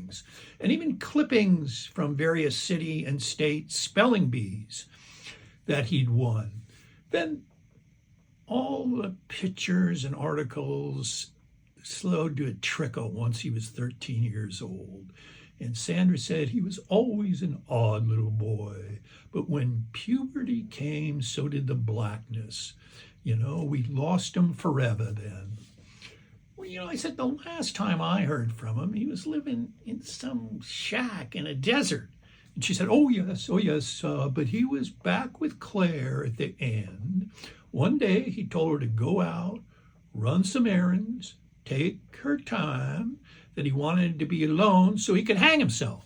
drawings, and even clippings from various city and state spelling bees that he'd won. Then all the pictures and articles slowed to a trickle once he was 13 years old. And Sandra said he was always an odd little boy. But when puberty came, so did the blackness. We lost him forever then. Well, I said the last time I heard from him, he was living in some shack in a desert. And she said, oh yes, but he was back with Claire at the end. One day he told her to go out, run some errands, take her time, that he wanted to be alone so he could hang himself.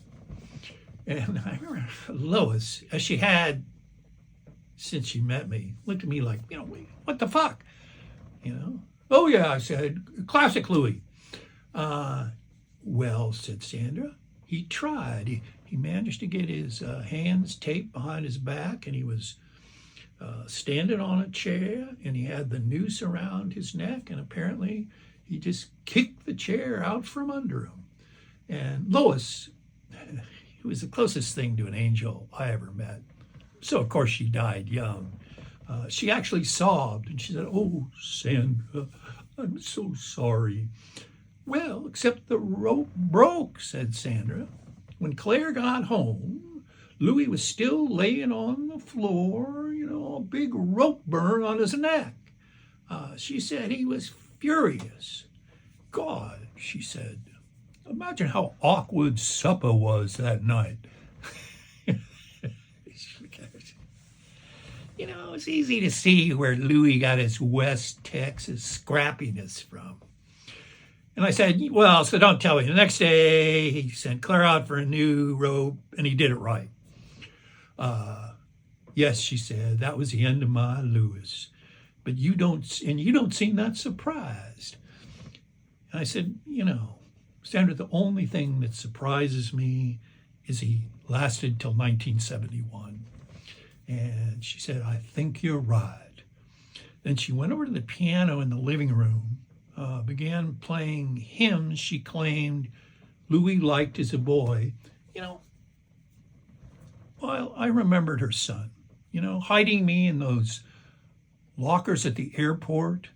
And I remember Lois, as she had since she met me, looked at me like, what the fuck? Oh yeah, I said, classic Louie. Well, said Sandra, he tried. He managed to get his hands taped behind his back, and he was standing on a chair, and he had the noose around his neck, and apparently he just kicked the chair out from under him. And Lois, it was the closest thing to an angel I ever met. So, of course, she died young. She actually sobbed, and she said, oh, Sandra, I'm so sorry. Well, except the rope broke, said Sandra. When Claire got home, Louie was still laying on the floor, a big rope burn on his neck. She said he was furious. God, she said, imagine how awkward supper was that night. It's easy to see where Louie got his West Texas scrappiness from. And I said, well, so don't tell me. The next day, he sent Claire out for a new rope, and he did it right. Yes, she said, that was the end of my Louis. But you don't seem that surprised. And I said, Sandra, the only thing that surprises me is he lasted till 1971. And she said, I think you're right. Then she went over to the piano in the living room, began playing hymns she claimed Louie liked as a boy. Well, I remembered her son, hiding me in those lockers at the airport,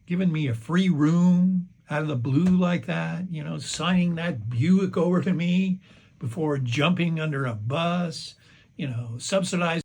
giving me a free room out of the blue like that, signing that Buick over to me before jumping under a bus, subsidized